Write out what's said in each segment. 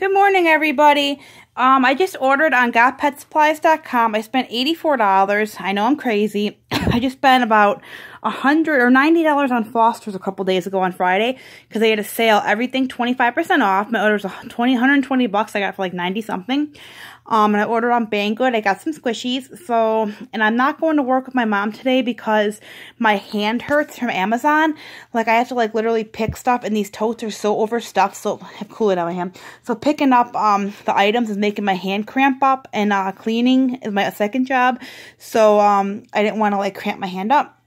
Good morning, everybody. I just ordered on gotpetsupplies.com. I spent $84. I know I'm crazy. I just spent about $100 or $90 on Foster's a couple days ago on Friday because they had a sale. Everything 25% off. My order was $120. I got for like 90 something. And I ordered on Banggood. I got some squishies. So, and I'm not going to work with my mom today because my hand hurts from Amazon. Like I have to like literally pick stuff, and these totes are so overstuffed. So I have Kool-Aid on my hand. So picking up the items is making my hand cramp up, and cleaning is my second job. So I didn't want to like cramp my hand up.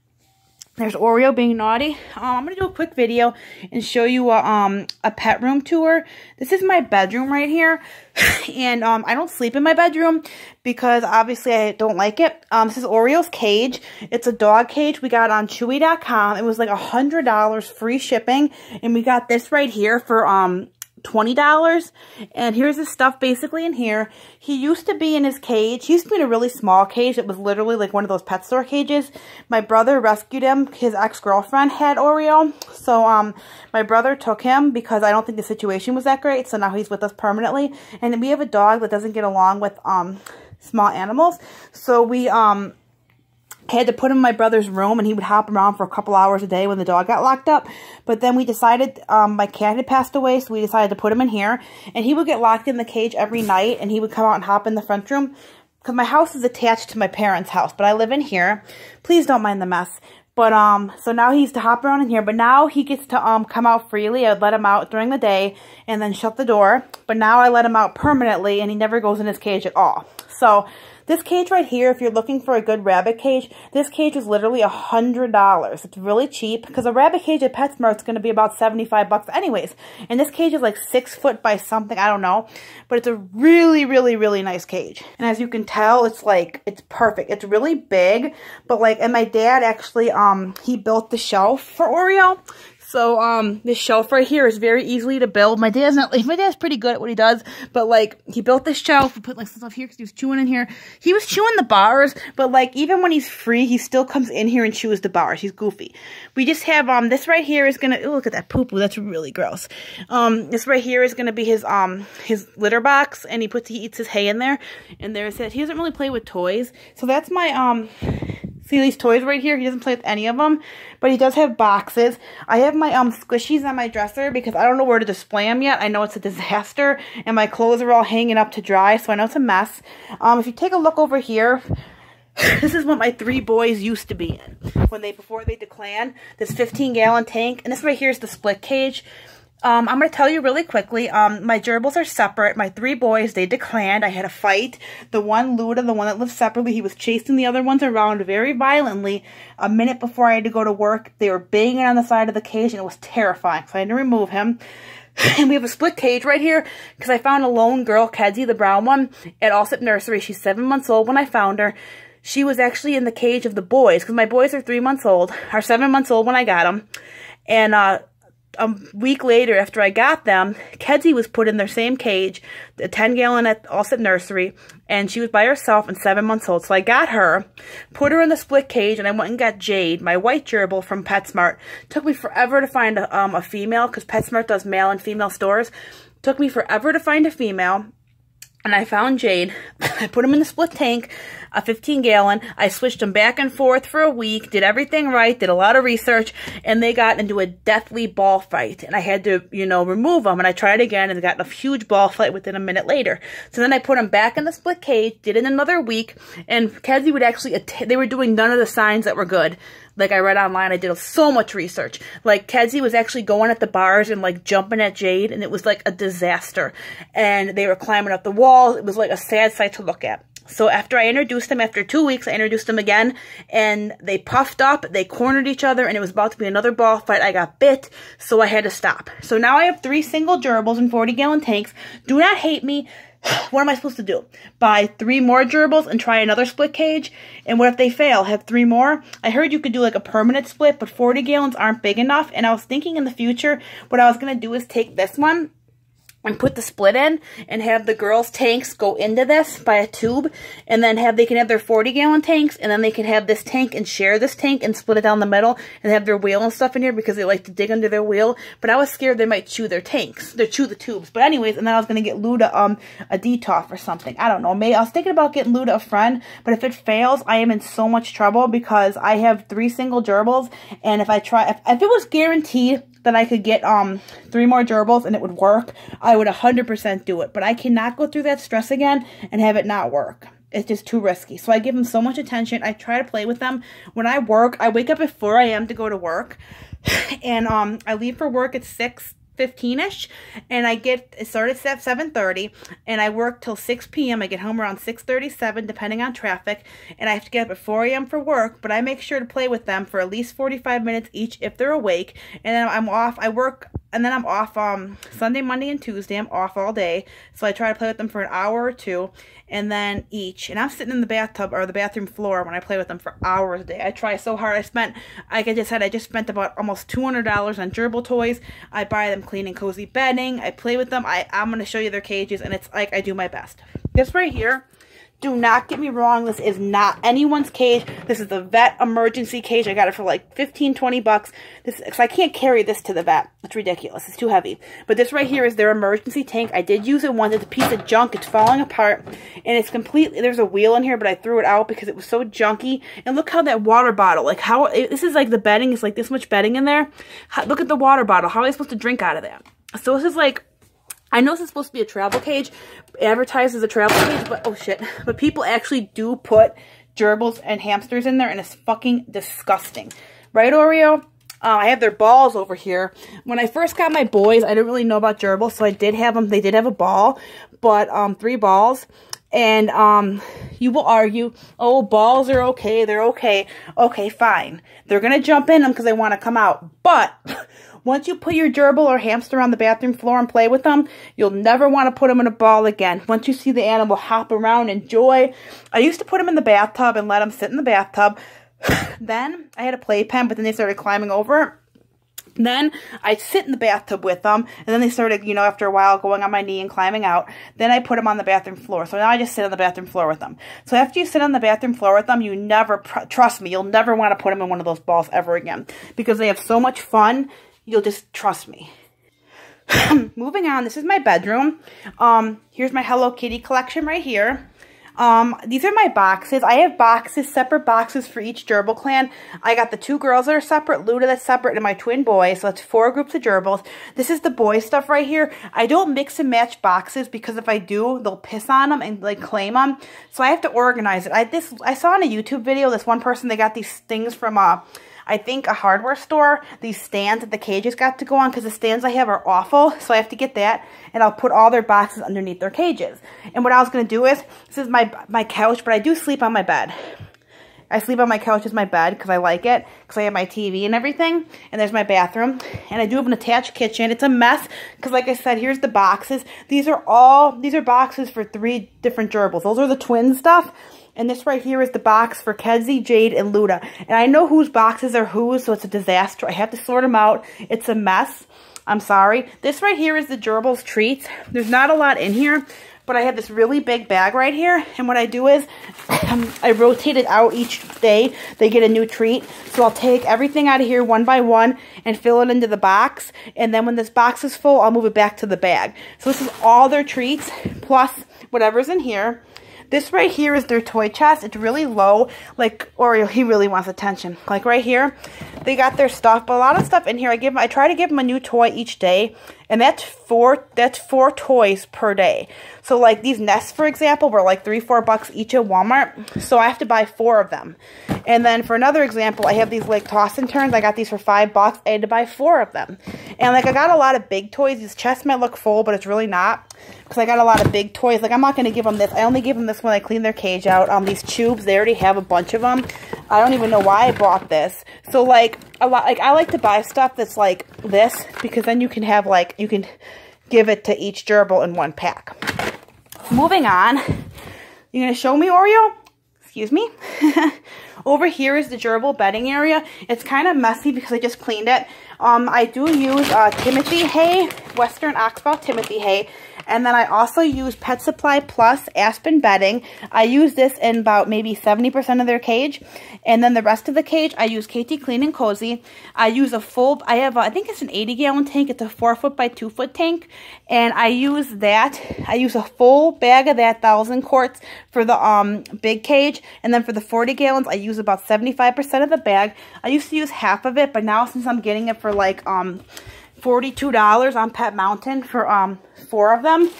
There's Oreo being naughty. I'm going to do a quick video and show you a pet room tour. This is my bedroom right here. And I don't sleep in my bedroom because obviously I don't like it. This is Oreo's cage. It's a dog cage we got on Chewy.com. It was like $100 free shipping. And we got this right here for $20, and here's his stuff basically in here. He used to be in his cage. He used to be in a really small cage. It was literally like one of those pet store cages. My brother rescued him. His ex-girlfriend had Oreo, so my brother took him because I don't think the situation was that great, so now he's with us permanently. And we have a dog that doesn't get along with small animals, so we I had to put him in my brother's room, and he would hop around for a couple hours a day when the dog got locked up. But then we decided, my cat had passed away, so we decided to put him in here. And he would get locked in the cage every night, and he would come out and hop in the front room. Because my house is attached to my parents' house, but I live in here. Please don't mind the mess. But, so now he's to hop around in here. But now he gets to come out freely. I would let him out during the day and then shut the door. But now I let him out permanently, and he never goes in his cage at all. So this cage right here, if you're looking for a good rabbit cage, this cage is literally $100. It's really cheap because a rabbit cage at PetSmart is going to be about 75 bucks anyways. And this cage is like 6 foot by something, I don't know. But it's a really, really, really nice cage. And as you can tell, it's like, it's perfect. It's really big, but like, and my dad actually, he built the shelf for Oreo. So, this shelf right here is very easily to build. My dad's pretty good at what he does, but like, he built this shelf, we put like some stuff here because he was chewing in here. He was chewing the bars, but like, even when he's free, he still comes in here and chews the bars. He's goofy. We just have, this right here is gonna, ooh, look at that poo-poo, that's really gross. This right here is gonna be his litter box, and he eats his hay in there, and there's it. He doesn't really play with toys, so that's my, see these toys right here? He doesn't play with any of them, but he does have boxes. I have my squishies on my dresser because I don't know where to display them yet. I know it's a disaster, and my clothes are all hanging up to dry, so I know it's a mess. If you take a look over here, this is what my 3 boys used to be in before they declan. This 15-gallon tank, and this right here is the split cage. I'm going to tell you really quickly, my gerbils are separate. My 3 boys, they declanned. I had a fight. The one, Luda, the one that lives separately, he was chasing the other ones around very violently. A minute before I had to go to work, they were banging on the side of the cage, and it was terrifying, so I had to remove him. And we have a split cage right here because I found a lone girl, Kedzie, the brown one, at Allsip Nursery. She's 7 months old when I found her. She was actually in the cage of the boys because my boys are 3 months old, are 7 months old when I got them. And, a week later, after I got them, Kedzie was put in their same cage, the 10-gallon at Allsip Nursery, and she was by herself and 7 months old. So I got her, put her in the split cage, and I went and got Jade, my white gerbil from PetSmart. Took me forever to find a female, because PetSmart does male and female stores. Took me forever to find a female. And I found Jade. I put him in the split tank, a 15-gallon. I switched them back and forth for a week, did everything right, did a lot of research, and they got into a deathly ball fight. And I had to, remove them. And I tried again, and they got in a huge ball fight within a minute later. So then I put them back in the split cage, did it another week, and Kedzie would actually, they were doing none of the signs that were good. Like I read online, I did so much research. Like Kedzie was actually going at the bars and like jumping at Jade, and it was like a disaster. And they were climbing up the walls. It was like a sad sight to look at. So after I introduced them, after 2 weeks, I introduced them again, and they puffed up, they cornered each other, and it was about to be another ball fight. I got bit, so I had to stop. So now I have 3 single gerbils in 40-gallon tanks. Do not hate me. What am I supposed to do? Buy 3 more gerbils and try another split cage? And what if they fail? Have 3 more? I heard you could do like a permanent split, but 40 gallons aren't big enough. And I was thinking in the future, what I was going to do is take this one, and put the split in and have the girls' tanks go into this by a tube, and then they can have their 40-gallon tanks, and then they can have this tank and share this tank and split it down the middle and have their wheel and stuff in here because they like to dig under their wheel. But I was scared they might chew their tanks. They chew the tubes. But anyways, and then I was going to get Luda a DTOF or something. I don't know. Maybe I was thinking about getting Luda a friend, but if it fails, I am in so much trouble because I have 3 single gerbils, and if it was guaranteed that I could get 3 more gerbils and it would work, I would 100% do it. But I cannot go through that stress again and have it not work. It's just too risky. So I give them so much attention. I try to play with them. When I work, I wake up at 4 a.m. to go to work. And I leave for work at 6:15ish, and I start at 7:30, and I work till 6 p.m. I get home around 6:37, depending on traffic, and I have to get up at 4 a.m. for work, but I make sure to play with them for at least 45 minutes each if they're awake, and then I'm off. I work, and then I'm off Sunday, Monday, and Tuesday. I'm off all day, so I try to play with them for an hour or 2, and then each. And I'm sitting in the bathtub or the bathroom floor when I play with them for hours a day. I try so hard. Like I just said, I just spent about almost $200 on gerbil toys. I buy them clean and cozy bedding. I play with them. I'm going to show you their cages, and it's like I do my best. This right here, do not get me wrong, this is not anyone's cage. This is the vet emergency cage. I got it for like 15, 20 bucks. Because I can't carry this to the vet. It's ridiculous. It's too heavy. But this right here is their emergency tank. I did use it once. It's a piece of junk. It's falling apart. And it's completely, there's a wheel in here, but I threw it out because it was so junky. And look how that water bottle, like how, this is like the bedding. It's like this much bedding in there. Look at the water bottle. How am I supposed to drink out of that? So this is like, I know this is supposed to be a travel cage, advertised as a travel cage, but oh shit. But people actually do put gerbils and hamsters in there, and it's fucking disgusting. Right, Oreo? I have their balls over here. When I first got my boys, I didn't really know about gerbils, so I did have them. They did have a ball, but 3 balls. And you will argue, oh, balls are okay. They're okay. Okay, fine. They're going to jump in them because they want to come out. But once you put your gerbil or hamster on the bathroom floor and play with them, you'll never want to put them in a ball again. Once you see the animal hop around, enjoy. I used to put them in the bathtub and let them sit in the bathtub. Then I had a playpen, but then they started climbing over it. Then I'd sit in the bathtub with them, and then they started, you know, after a while going on my knee and climbing out. Then I put them on the bathroom floor. So now I just sit on the bathroom floor with them. So after you sit on the bathroom floor with them, you never, trust me, you'll never want to put them in one of those balls ever again. Because they have so much fun, you'll just trust me. Moving on, this is my bedroom. Here's my Hello Kitty collection right here. These are my boxes. I have boxes, separate boxes for each gerbil clan. I got the 2 girls that are separate, Luda that's separate, and my twin boys. So that's 4 groups of gerbils. This is the boy stuff right here. I don't mix and match boxes because if I do, they'll piss on them and like claim them. So I have to organize it. I saw in a YouTube video, this one person, they got these things from I think a hardware store, these stands that the cages got to go on, because the stands I have are awful, so I have to get that, and I'll put all their boxes underneath their cages. And what I was going to do is, this is my couch, but I do sleep on my bed. I sleep on my couch as my bed, because I like it, because I have my TV and everything, and there's my bathroom, and I do have an attached kitchen. It's a mess, because like I said, here's the boxes. These are boxes for 3 different gerbils. Those are the twin stuff. And this right here is the box for Kedzie, Jade, and Luda. And I know whose boxes are whose, so it's a disaster. I have to sort them out. It's a mess. I'm sorry. This right here is the gerbils treats. There's not a lot in here, but I have this really big bag right here. And what I do is I rotate it out each day. They get a new treat. So I'll take everything out of here one by one and fill it into the box. And then when this box is full, I'll move it back to the bag. So this is all their treats plus whatever's in here. This right here is their toy chest. It's really low. Like, Oreo, he really wants attention. Like right here, they got their stuff. But a lot of stuff in here, I try to give them a new toy each day. And that's 4 toys per day. So like these nests, for example, were like $3-4 each at Walmart. So I have to buy 4 of them. And then for another example, I have these like toss and turns. I got these for $5. I had to buy 4 of them. And like I got a lot of big toys. This chest might look full, but it's really not. Because I got a lot of big toys. Like I'm not going to give them this. I only give them this when I clean their cage out. These tubes, they already have a bunch of them. I don't even know why I bought this. So like I like to buy stuff that's like this, because then you can have like, you can give it to each gerbil in one pack. Moving on. You're going to show me, Oreo? Excuse me. Over here is the gerbil bedding area. It's kind of messy because I just cleaned it. I do use Timothy hay, Western Oxbow Timothy hay. And then I also use Pet Supply Plus Aspen bedding. I use this in about maybe 70% of their cage. And then the rest of the cage, I use KT Clean and Cozy. I use a full, I think it's an 80-gallon tank. It's a 4-foot by 2-foot tank. And I use that. I use a full bag of that, 1,000 quarts for the big cage. And then for the 40 gallons, I use about 75% of the bag. I used to use half of it, but now since I'm getting it for like $42 on Pet Mountain for 4 of them,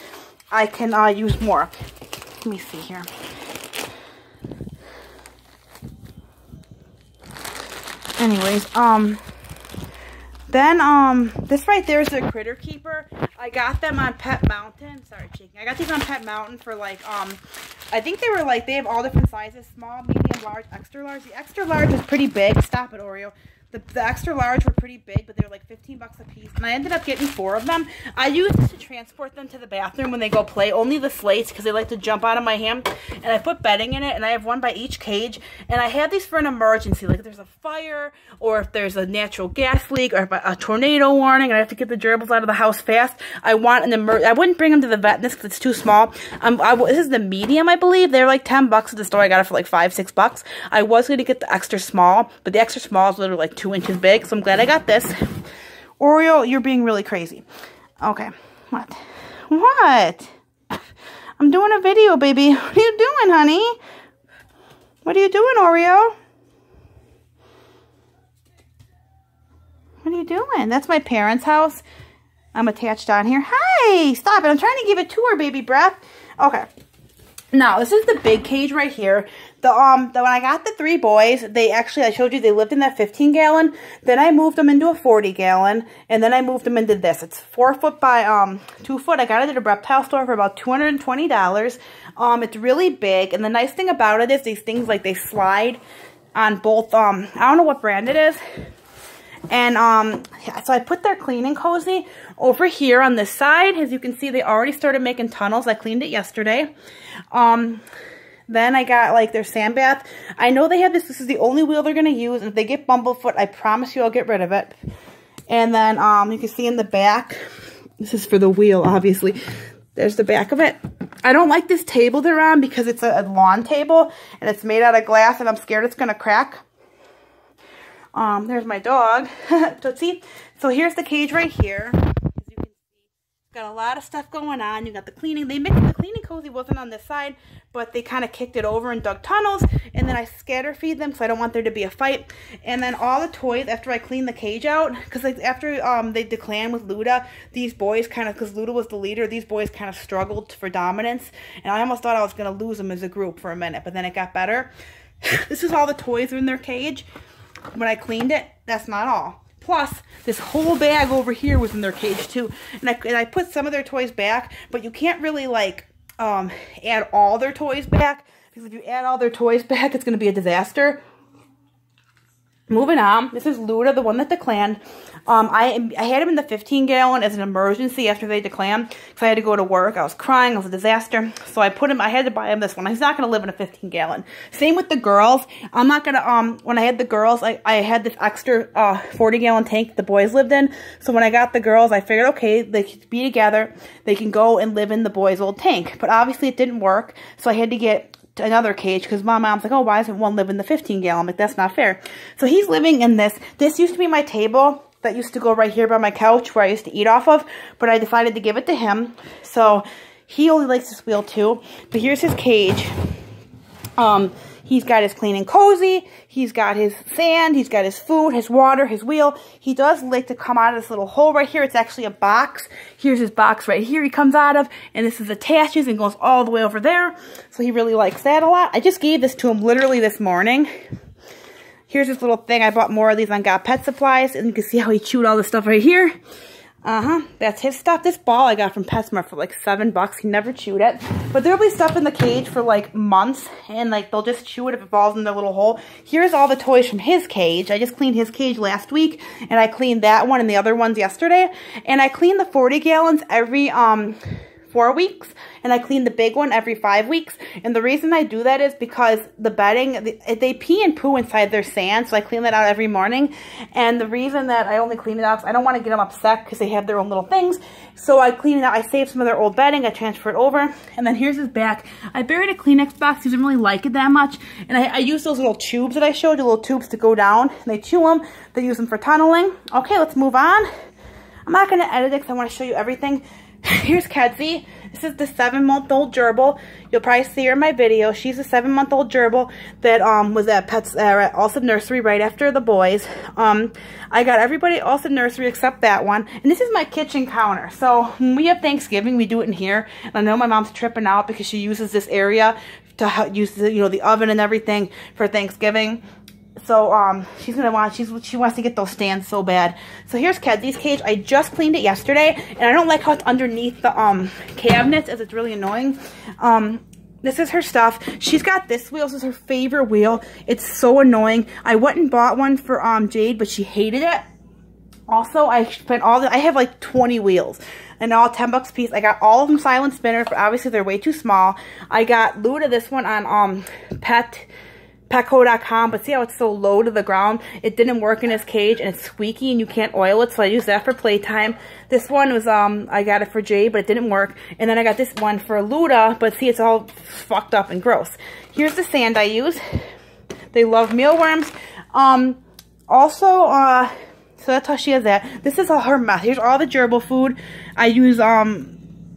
I can use more. Let me see here. Anyways, then this right there is a critter keeper. I got them on Pet Mountain. Sorry, shaking. I got these on Pet Mountain for like I think they were like, they have all different sizes: small, medium, large, extra large. The extra large is pretty big. Stop it, Oreo. The extra large were pretty big, but they were like 15 bucks a piece. And I ended up getting 4 of them. I use this to transport them to the bathroom when they go play. Only the slates, because they like to jump out of my hand. And I put bedding in it, and I have one by each cage. And I have these for an emergency, like if there's a fire, or if there's a natural gas leak, or if a tornado warning, and I have to get the gerbils out of the house fast. I want an I wouldn't bring them to the vet because it's too small. This is the medium, I believe. They're like 10 bucks at the store. I got it for like 5, 6 bucks. I was going to get the extra small, but the extra small is literally like 2 inches big, so I'm glad I got this. Oreo, you're being really crazy. Okay, what? I'm doing a video, baby. What are you doing, honey? What are you doing, Oreo? What are you doing? That's my parents' house. I'm attached on here. Hi, stop it. I'm trying to give it to her, baby breath. Okay. Now, this is the big cage right here. When I got the 3 boys, I showed you they lived in that 15-gallon. Then I moved them into a 40-gallon, and then I moved them into this. It's 4 foot by 2 foot. I got it at a reptile store for about $220. It's really big, and the nice thing about it is these things, like, they slide on both, I don't know what brand it is. And so I put their Clean and Cozy over here on this side. As you can see, they already started making tunnels. I cleaned it yesterday. Then I got like their sand bath. I know they have this. This is the only wheel they're going to use. And if they get bumblefoot, I promise you I'll get rid of it. And then you can see in the back, this is for the wheel, obviously. There's the back of it. I don't like this table they're on because it's a lawn table. And it's made out of glass, and I'm scared it's going to crack. There's my dog, Tootsie. So here's the cage right here. As you can see, got a lot of stuff going on. You got the cleaning. The Clean and Cozy wasn't on this side, but they kind of kicked it over and dug tunnels. And then I scatter feed them because I don't want there to be a fight. And then all the toys after I clean the cage out, because like after they declan with Luda, these boys kind of, because Luda was the leader, these boys kind of struggled for dominance. And I almost thought I was going to lose them as a group for a minute, but then it got better. This is all the toys in their cage. When I cleaned it, that's not all. Plus, this whole bag over here was in their cage too. And I put some of their toys back, but you can't really like add all their toys back. Because if you add all their toys back, it's going to be a disaster. Moving on, this is Luda, the one that declanned. I had him in the 15-gallon as an emergency after they declanned because I had to go to work. I was crying. It was a disaster. So I had to buy him this one. He's not going to live in a 15-gallon. Same with the girls. I'm not going to, when I had the girls, I had this extra 40-gallon tank the boys lived in. So when I got the girls, I figured, okay, they could be together. They can go and live in the boys' old tank. But obviously it didn't work. So I had to get another cage because my mom's like, oh, why doesn't one live in the 15-gallon? I'm like, that's not fair. So he's living in this. This used to be my table that used to go right here by my couch where I used to eat off of, but I decided to give it to him. So he only likes this wheel too. But here's his cage. He's got his Clean and Cozy. He's got his sand. He's got his food, his water, his wheel. He does like to come out of this little hole right here. It's actually a box. Here's his box right here he comes out of. And this is attaches and goes all the way over there. So he really likes that a lot. I just gave this to him literally this morning. Here's this little thing. I bought more of these on Got Pet Supplies. And you can see how he chewed all this stuff right here. That's his stuff. This ball I got from PetSmart for like $7. He never chewed it. But there'll be stuff in the cage for like months. And like they'll just chew it if it falls in their little hole. Here's all the toys from his cage. I just cleaned his cage last week. And I cleaned that one and the other ones yesterday. And I clean the 40 gallons every 4 weeks, and I clean the big one every 5 weeks. And the reason I do that is because the bedding, they pee and poo inside their sand, so I clean that out every morning. And the reason that I only clean it out is I don't want to get them upset because they have their own little things. So I clean it out. I save some of their old bedding. I transfer it over. And then here's his back. I buried a Kleenex box. He doesn't really like it that much. And I use those little tubes that I showed you, little tubes to go down. And they chew them. They use them for tunneling. Okay, let's move on. I'm not going to edit it because I want to show you everything. Here's Kedzie. This is the 7-month-old gerbil. You'll probably see her in my video. She's a 7-month-old gerbil that was at Allsop Nursery right after the boys. I got everybody at Allsop Nursery except that one. And this is my kitchen counter. So when we have Thanksgiving, we do it in here. And I know my mom's tripping out because she uses this area to use the, the oven and everything for Thanksgiving. So she's gonna want, she wants to get those stands so bad. So here's Kedzie's cage. I just cleaned it yesterday, and I don't like how it's underneath the cabinets, as it's really annoying. This is her stuff. She's got this wheel. This is her favorite wheel. It's so annoying. I went and bought one for Jade, but she hated it. Also, I spent I have like 20 wheels. And all 10 bucks a piece. I got all of them silent spinners, but obviously they're way too small. I got Luda this one on Petco.com, but see how it's so low to the ground? It didn't work in his cage, and it's squeaky, and you can't oil it, so I use that for playtime. This one was, I got it for Jay, but it didn't work. And then I got this one for Luda, but see, it's all fucked up and gross. Here's the sand I use. They love mealworms. So that's how she has that. This is all her mess. Here's all the gerbil food. I use,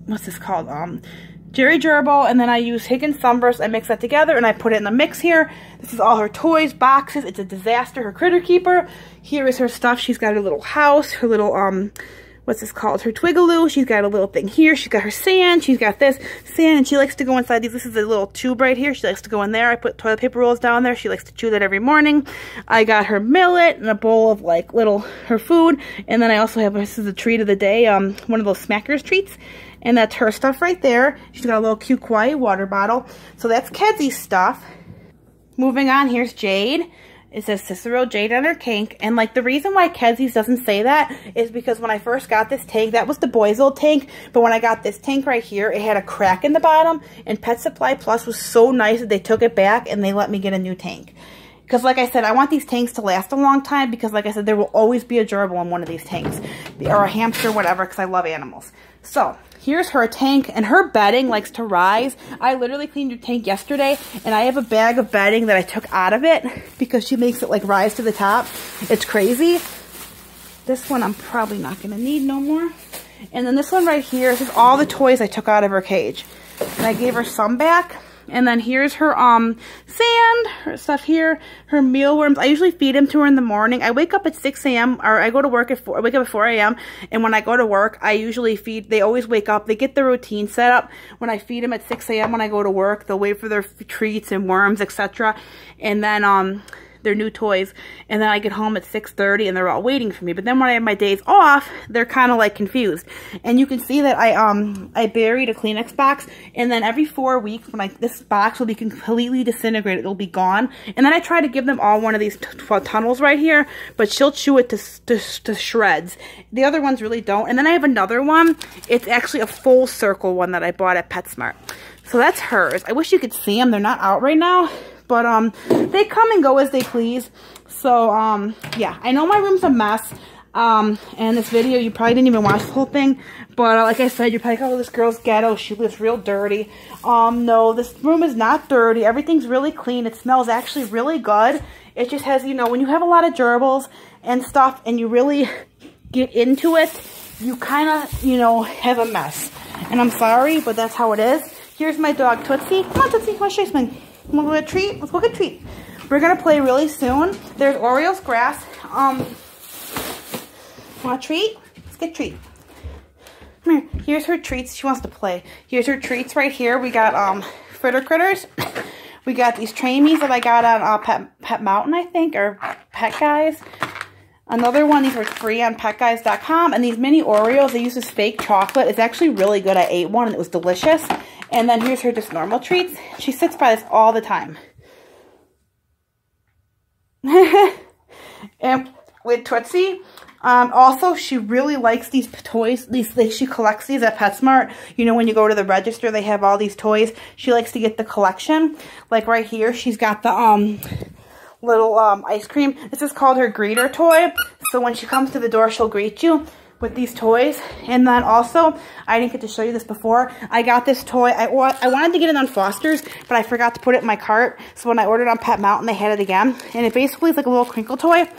what's this called? Jerry Gerbil, and then I use Higgins Sunburst. I mix that together, and I put it in the mix here. This is all her toys, boxes. It's a disaster. Her critter keeper. Here is her stuff. She's got her little house, her little, what's this called? Her Twigaloo. She's got a little thing here. She's got her sand. She's got this sand, and she likes to go inside these. This is a little tube right here. She likes to go in there. I put toilet paper rolls down there. She likes to chew that every morning. I got her millet and a bowl of like her food, and then I also have, this is a treat of the day, one of those Smackers treats. And that's her stuff right there. She's got a little cute Kauai water bottle. So that's Kedzie's stuff. Moving on, here's Jade. It says Cicero Jade on her tank. And like the reason why Kedzie's doesn't say that is because when I first got this tank, that was the boys' old tank. But when I got this tank right here, it had a crack in the bottom. And Pet Supply Plus was so nice that they took it back and they let me get a new tank. Because like I said, I want these tanks to last a long time because like I said, there will always be a gerbil in one of these tanks. Or a hamster, whatever, because I love animals. So, here's her tank, and her bedding likes to rise. I literally cleaned your tank yesterday, and I have a bag of bedding that I took out of it because she makes it like rise to the top. It's crazy. This one I'm probably not going to need no more. And then this one right here, this is all the toys I took out of her cage. And I gave her some back. And then here's her sand, her stuff here, her mealworms. I usually feed them to her in the morning. I wake up at 6 a.m. or I go to work at 4. I wake up at 4 a.m. And when I go to work, I usually feed. They always wake up. They get the routine set up. When I feed them at 6 a.m. when I go to work, they'll wait for their treats and worms, etc. And then their new toys, and then I get home at 6:30 and they're all waiting for me. But then when I have my days off, they're kind of like confused. And you can see that I buried a Kleenex box, and then every 4 weeks when this box will be completely disintegrated, it'll be gone. And then I try to give them all one of these tunnels right here, but she'll chew it to shreds. The other ones really don't. And then I have another one. It's actually a full circle one that I bought at PetSmart. So that's hers. I wish you could see them. They're not out right now. But they come and go as they please. So yeah, I know my room's a mess. And this video, you probably didn't even watch the whole thing. But like I said, you're probably like, oh, this girl's ghetto. She lives real dirty. No, this room is not dirty. Everything's really clean. It smells actually really good. It just has, when you have a lot of gerbils and stuff and you really get into it, you kind of, have a mess. And I'm sorry, but that's how it is. Here's my dog, Tootsie. Come on, Tootsie. Want to show you something? Want to go get a treat? Let's go get a treat. We're going to play really soon. There's Oreo's grass. Want a treat? Let's get a treat. Come here. Here's her treats. She wants to play. Here's her treats right here. We got Fritter Critters. We got these Tramies that I got on Pet Mountain, I think, or Pet Guys. Another one, these were free on petguys.com. And these mini Oreos, they use this fake chocolate. It's actually really good. I ate one and it was delicious. And then here's her just normal treats. She sits by this all the time. And with Tootsie, Also, she really likes these toys. She collects these at PetSmart. You know, when you go to the register, they have all these toys. She likes to get the collection. Like right here, she's got the little ice cream. This is called her greeter toy. So when she comes to the door, she'll greet you with these toys. And then also, I didn't get to show you this before, I got this toy. I wanted to get it on Foster's, but I forgot to put it in my cart. So when I ordered on Pet Mountain, they had it again. And it basically is like a little crinkle toy.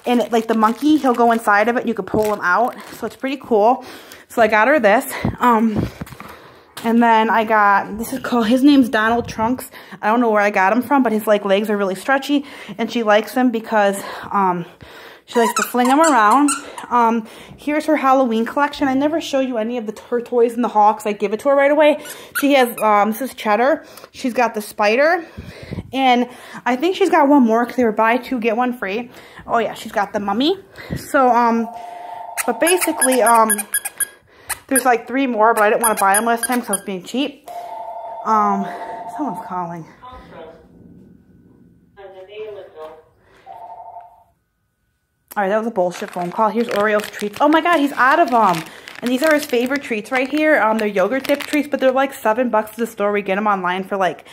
And it, like the monkey, he'll go inside of it and you can pull him out. So it's pretty cool. So I got her this. And then I got, this is called, his name's Donald Trunks. I don't know where I got him from, but his like legs are really stretchy. And she likes him because she likes to fling them around. Here's her Halloween collection. I never show you any of her toys in the haul because I give it to her right away. She has, this is Cheddar. She's got the spider. And I think she's got one more because they were buy two, get one free. Oh yeah, she's got the mummy. So, but basically, there's like 3 more, but I didn't want to buy them last time because I was being cheap. Someone's calling. Alright, that was a bullshit phone call. Here's Oreo's treats. Oh my god, he's out of them. And these are his favorite treats right here. They're yogurt dip treats, but they're like $7 at the store. We get them online for like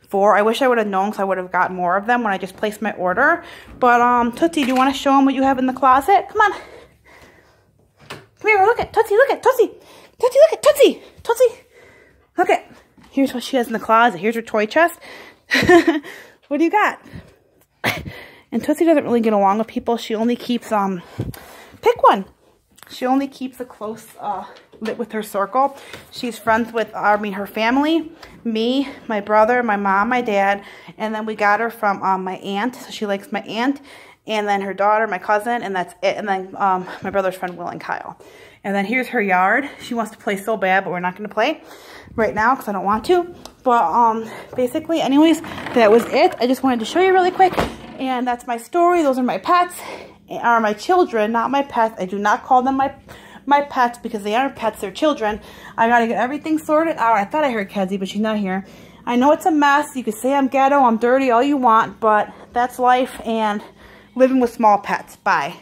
$4. I wish I would have known because I would have gotten more of them when I just placed my order. But, Tootsie, do you want to show them what you have in the closet? Come on. Come here, look at Tootsie, look at Tootsie. Tootsie, look at Tootsie. Tootsie, look at. Here's what she has in the closet. Here's her toy chest. What do you got? And Tootsie doesn't really get along with people. She only keeps, pick one. She only keeps a close lit with her circle. She's friends with, her family, me, my brother, my mom, my dad, and then we got her from my aunt. So she likes my aunt, and then her daughter, my cousin, and that's it. And then my brother's friend, Will and Kyle. And then here's her yard. She wants to play so bad, but we're not going to play right now because I don't want to. But basically, anyways, that was it. I just wanted to show you really quick. And that's my story. Those are my pets, or my children, not my pets. I do not call them my pets because they aren't pets, they're children. I got to get everything sorted out. I thought I heard Kedzie, but she's not here. I know it's a mess. You could say I'm ghetto, I'm dirty, all you want, but that's life and living with small pets. Bye.